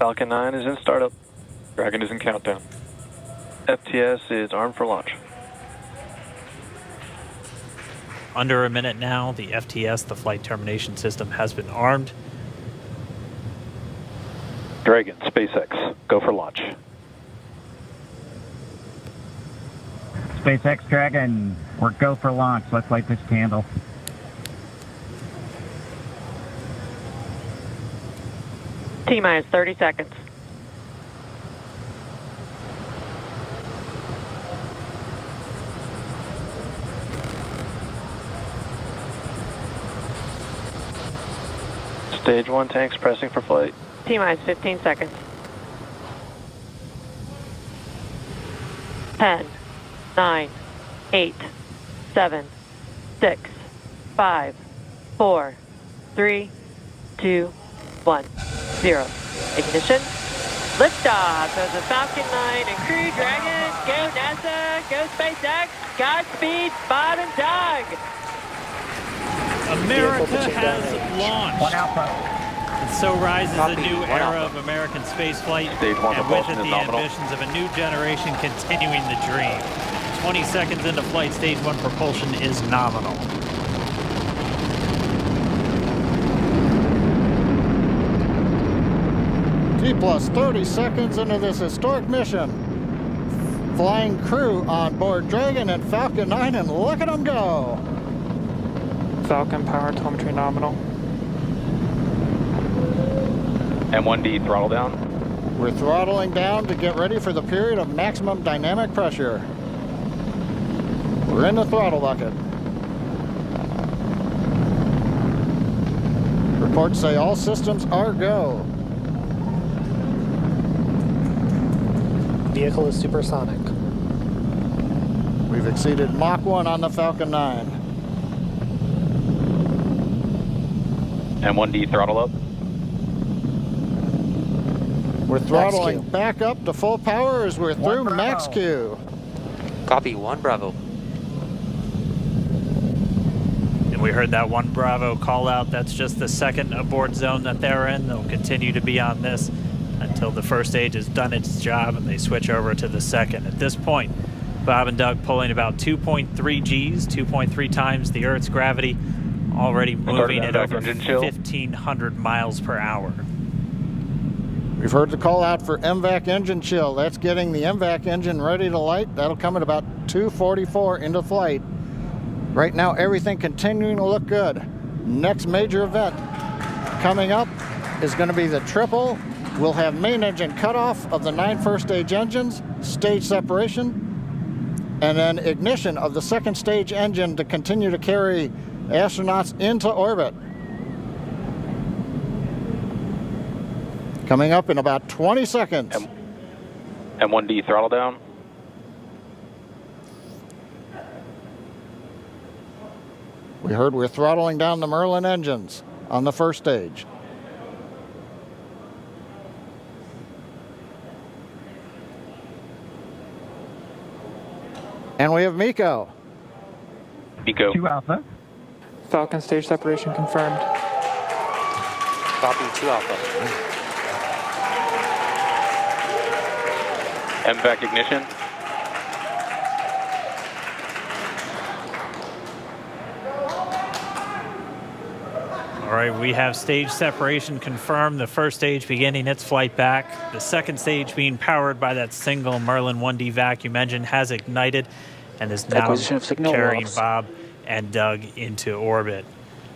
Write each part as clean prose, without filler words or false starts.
Falcon 9 is in startup. Dragon is in countdown. FTS is armed for launch. Under a minute now, the FTS, the flight termination system, has been armed. Dragon, SpaceX, go for launch. SpaceX Dragon, we're go for launch. Let's light this candle. T-minus 30 seconds. Stage 1 tanks pressing for flight. T-minus 15 seconds. 10, 9, 8, 7, 6, 5, 4, 3, 2, 1, 0. Ignition. Liftoff of the Falcon 9 and Crew Dragon. Go NASA, go SpaceX, Godspeed, Bob and Doug. America has launched. One Alpha. And so rises a new era of American spaceflight, Stage 1 and with propulsion it is the nominal. ambitions of a new generation continuing the dream. 20 seconds into flight, stage 1 propulsion is nominal. T plus 30 seconds into this historic mission. Flying crew on board Dragon and Falcon 9, and look at them go. Falcon power telemetry nominal. M1D throttle down. We're throttling down to get ready for the period of maximum dynamic pressure. We're in the throttle bucket. Reports say all systems are go. Vehicle is supersonic. We've exceeded Mach 1 on the Falcon 9. M1D throttle up. We're throttling Max Q. back up to full power as we're through Bravo. Max Q. Copy, 1 Bravo. And we heard that 1 Bravo call out. That's just the second abort zone that they're in. They'll continue to be on this until the first stage has done its job and they switch over to the second. At this point, Bob and Doug pulling about 2.3 Gs, 2.3 times the Earth's gravity, already moving at over 1,500 miles per hour. We've heard the call out for MVAC engine chill. That's getting the MVAC engine ready to light. That'll come at about 2:44 into flight. Right now, everything continuing to look good. Next major event coming up is going to be the triple. We'll have main engine cutoff of the 9 first stage engines, stage separation, and then ignition of the second stage engine to continue to carry astronauts into orbit. Coming up in about 20 seconds. M1D throttle down. We heard we're throttling down the Merlin engines on the first stage. And we have Miko. Miko. 2 Alpha. Falcon stage separation confirmed. Copy, 2 Alpha. MVAC ignition. All right, we have stage separation confirmed. The first stage beginning its flight back. The second stage being powered by that single Merlin 1D vacuum engine has ignited and is now carrying Bob and Doug into orbit.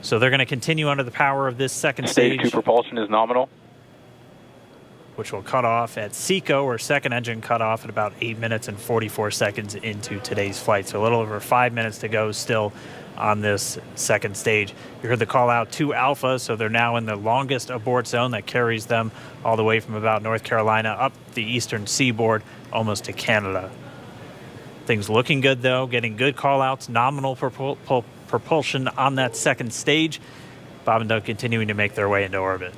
So they're going to continue under the power of this second Stage 2 stage, propulsion is nominal. which will cut off at SECO, or second engine cut off at about 8 minutes and 44 seconds into today's flight. So a little over 5 minutes to go still on this second stage. You heard the call out to Alpha, so they're now in the longest abort zone that carries them all the way from about North Carolina up the eastern seaboard almost to Canada. Things looking good though, getting good call outs, nominal propulsion on that second stage. Bob and Doug continuing to make their way into orbit.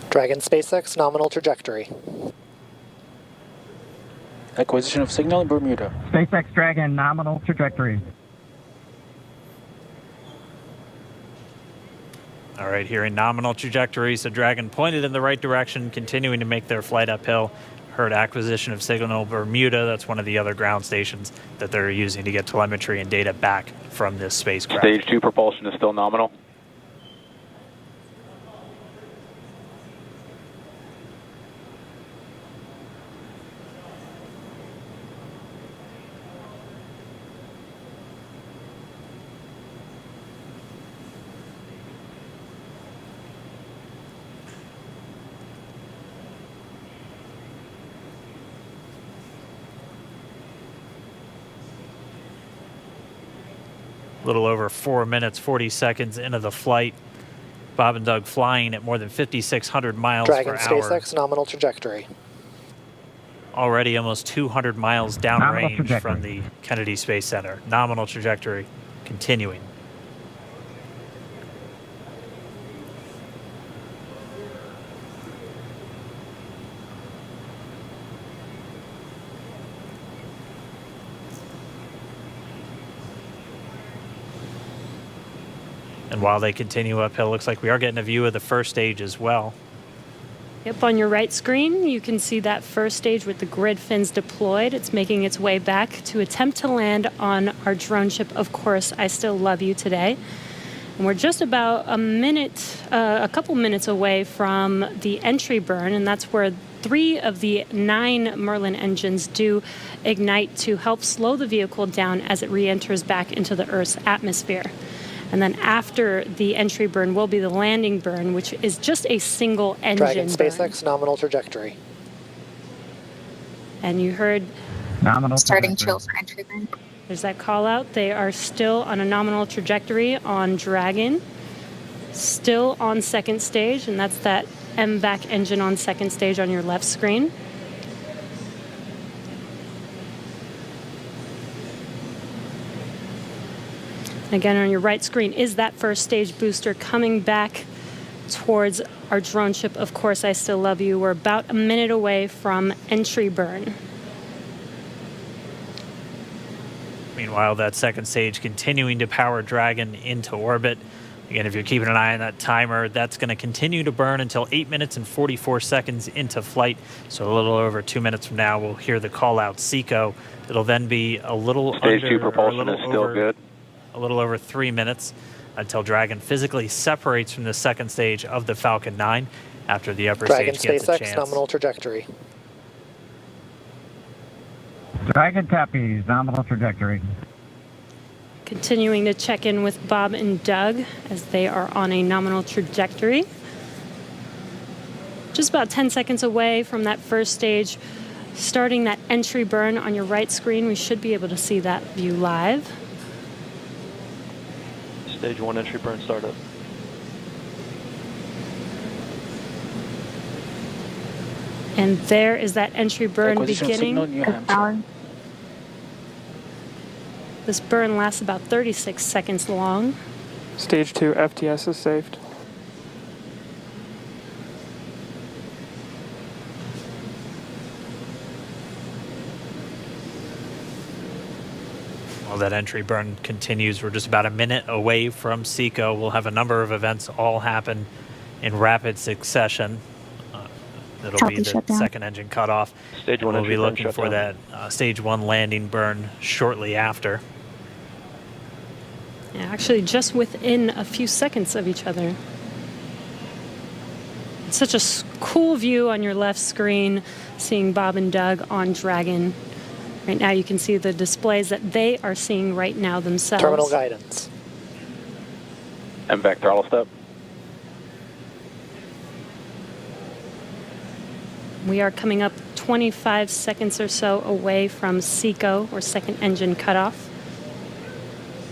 Dragon SpaceX nominal trajectory. Acquisition of signal in Bermuda. SpaceX Dragon nominal trajectory. All right, here in nominal trajectory, so Dragon pointed in the right direction, continuing to make their flight uphill. Heard acquisition of signal Bermuda. That's one of the other ground stations that they're using to get telemetry and data back from this spacecraft. Stage 2 propulsion is still nominal. A little over 4 minutes, 40 seconds into the flight. Bob and Doug flying at more than 5,600 miles Dragon per hour. SpaceX nominal trajectory. Already almost 200 miles Nominal downrange trajectory. from the Kennedy Space Center. Nominal trajectory continuing. And while they continue uphill, looks like we are getting a view of the first stage as well. Yep, on your right screen, you can see that first stage with the grid fins deployed. It's making its way back to attempt to land on our drone ship, Of Course, I Still Love You today. And we're just about a couple minutes away from the entry burn, and that's where 3 of the 9 Merlin engines do ignite to help slow the vehicle down as it re-enters back into the Earth's atmosphere. And then after the entry burn will be the landing burn, which is just a single engine Dragon burn. SpaceX nominal trajectory. And you heard Nominal Starting trajectory. chill for entry burn. there's that call out. They are still on a nominal trajectory on Dragon, still on second stage, and that's that MVAC engine on second stage on your left screen. Again, on your right screen is that first stage booster coming back towards our drone ship, Of Course, I Still Love You. We're about a minute away from entry burn. Meanwhile, that second stage continuing to power Dragon into orbit. Again, if you're keeping an eye on that timer, that's going to continue to burn until 8 minutes and 44 seconds into flight. So a little over 2 minutes from now, we'll hear the call out SECO. It'll then be a little Stage 2 under, or a propulsion little is still over, good. a little over 3 minutes until Dragon physically separates from the second stage of the Falcon 9 after the upper Dragon stage gets a SpaceX chance. nominal trajectory. Dragon Tappies, nominal trajectory. Continuing to check in with Bob and Doug as they are on a nominal trajectory. Just about 10 seconds away from that first stage, starting that entry burn on your right screen. We should be able to see that view live. Stage 1 entry burn startup. And there is that entry burn beginning. Alan. This burn lasts about 36 seconds long. Stage 2 FTS is saved. While that entry burn continues, we're just about a minute away from SECO. We'll have a number of events all happen in rapid succession. It'll Copy, be the shutdown. second engine cutoff. Stage 1 We'll entry be burn looking for shutdown. that stage 1 landing burn shortly after. Yeah, actually, just within a few seconds of each other. It's such a cool view on your left screen, seeing Bob and Doug on Dragon. Right now, you can see the displays that they are seeing right now themselves. Terminal guidance. MVAC throttle step. We are coming up 25 seconds or so away from SECO, or second engine cutoff.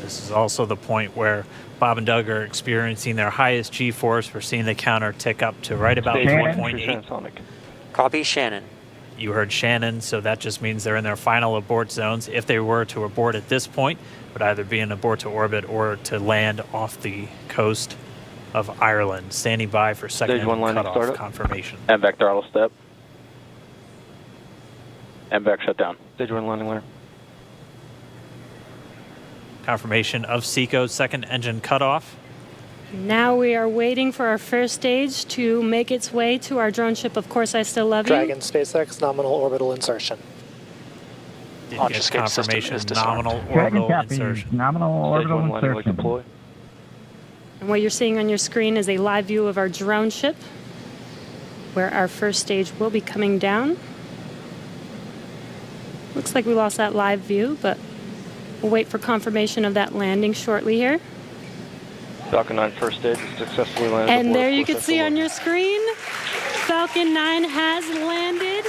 This is also the point where Bob and Doug are experiencing their highest G-force. We're seeing the counter tick up to right about Stage 1 1.8. entry transonic. Copy Shannon. You heard Shannon, so that just means they're in their final abort zones. If they were to abort at this point, it would either be an abort to orbit or to land off the coast of Ireland. Standing by for second Stage 1 engine landing cutoff startup. confirmation. MVAC throttle step. MVAC shutdown. Stage 1 landing layer. Confirmation of SECO's second engine cutoff. Now we are waiting for our first stage to make its way to our drone ship. Of course, I still love you. Dragon SpaceX nominal orbital insertion. Did Launch get escape system confirmation is disarmed. nominal Dragon orbital copy. insertion. Nominal Stage orbital 1 landing light insertion. deploy. And what you're seeing on your screen is a live view of our drone ship, where our first stage will be coming down. Looks like we lost that live view, but we'll wait for confirmation of that landing shortly here. Falcon 9 first stage is successfully landed. And aboard there you course can see X11. on your screen, Falcon 9 has landed.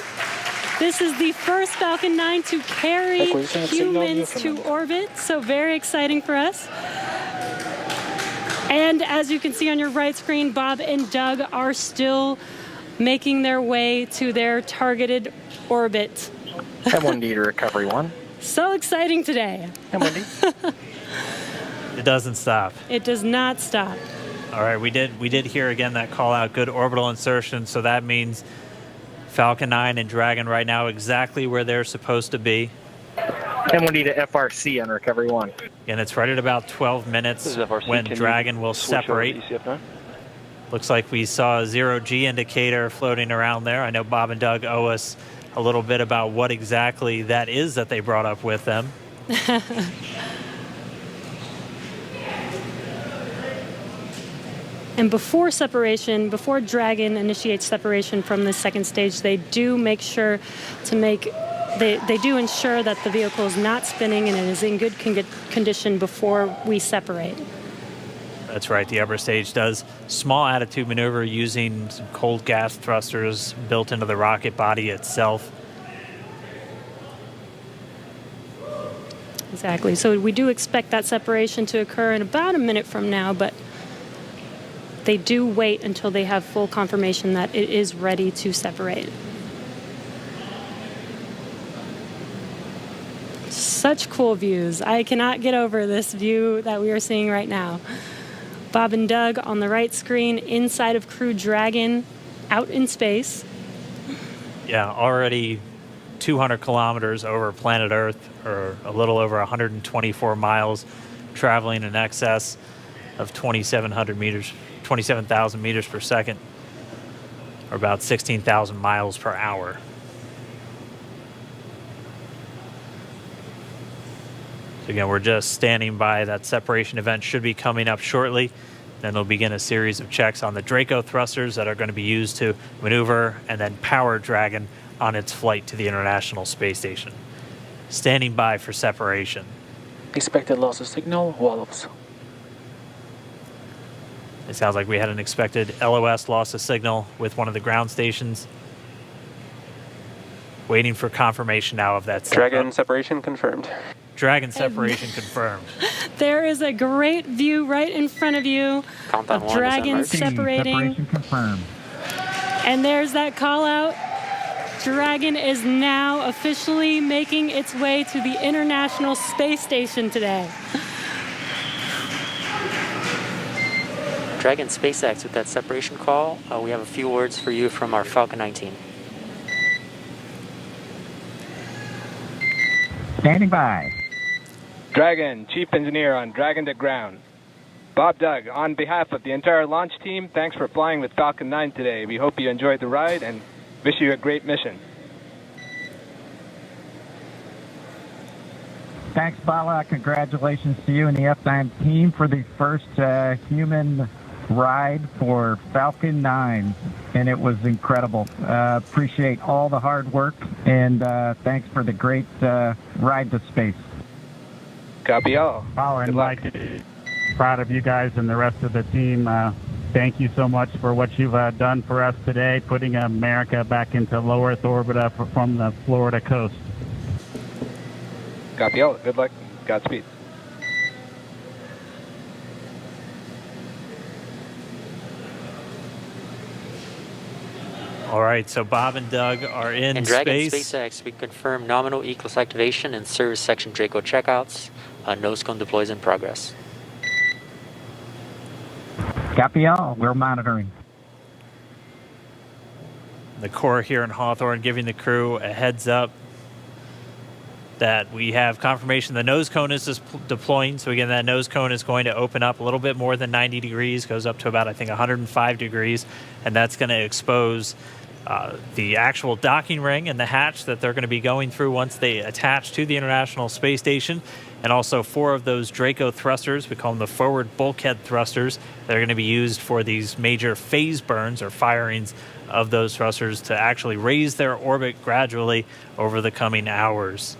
This is the first Falcon 9 to carry Acquisition signal humans to Newfoundland. orbit, so very exciting for us. And as you can see on your right screen, Bob and Doug are still making their way to their targeted orbit. M1D to recovery 1. So exciting today. M1D. It doesn't stop. It does not stop. All right, we did hear again that call out, good orbital insertion, so that means Falcon 9 and Dragon right now exactly where they're supposed to be. M1D to FRC on recovery 1. And it's right at about 12 minutes This is FRC. when Can you Dragon will switch over to separate. ECF9? Looks like we saw a 0G indicator floating around there. I know Bob and Doug owe us a little bit about what exactly that is that they brought up with them. And before separation, before Dragon initiates separation from the second stage, they do make sure to make, they do ensure that the vehicle is not spinning and it is in good condition before we separate. That's right, the upper stage does small attitude maneuver using some cold gas thrusters built into the rocket body itself. Exactly. So we do expect that separation to occur in about a minute from now, but they do wait until they have full confirmation that it is ready to separate. Such cool views. I cannot get over this view that we are seeing right now. Bob and Doug on the right screen inside of Crew Dragon out in space. Yeah, already 200 kilometers over planet Earth, or a little over 124 miles, traveling in excess of 2,700 meters. 27,000 meters per second, or about 16,000 miles per hour. So again, we're just standing by. That separation event should be coming up shortly. Then they'll begin a series of checks on the Draco thrusters that are going to be used to maneuver and then power Dragon on its flight to the International Space Station. Standing by for separation. Expected loss of signal, wallops. It sounds like we had an expected LOS loss of signal with one of the ground stations. Waiting for confirmation now of that. Dragon separation confirmed. Dragon separation confirmed. There is a great view right in front of you Countdown of 1 is Dragon emerged. separating. Separation confirmed. And there's that call out. Dragon is now officially making its way to the International Space Station today. Dragon SpaceX with that separation call. We have a few words for you from our Falcon 9 team. Standing by. Dragon, Chief Engineer on Dragon to Ground. Bob Doug, on behalf of the entire launch team, thanks for flying with Falcon 9 today. We hope you enjoyed the ride and wish you a great mission. Thanks, Bala. Congratulations to you and the F9 team for the first human ride for Falcon 9, and it was incredible. Appreciate all the hard work, and thanks for the great ride to space. Copy all. Bala and Good luck. Mike, proud of you guys and the rest of the team. Thank you so much for what you've done for us today, putting America back into low Earth orbit from the Florida coast. Copy all. Good luck. Godspeed. All right, so Bob and Doug are in And Dragon space. SpaceX, we confirm nominal ECLS activation and service section Draco checkouts. Nose cone deploys in progress. Copy all. We're monitoring. The Corps here in Hawthorne giving the crew a heads up that we have confirmation the nose cone is deploying. So again, that nose cone is going to open up a little bit more than 90 degrees, goes up to about, I think, 105 degrees, and that's going to expose the actual docking ring and the hatch that they're going to be going through once they attach to the International Space Station, and also 4 of those Draco thrusters. We call them the forward bulkhead thrusters. They're going to be used for these major phase burns or firings of those thrusters to actually raise their orbit gradually over the coming hours.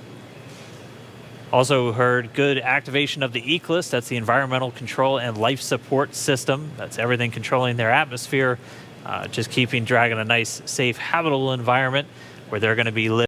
Also heard good activation of the ECLSS. That's the Environmental Control and Life Support System. That's everything controlling their atmosphere, just keeping Dragon a nice, safe, habitable environment where they're going to be living.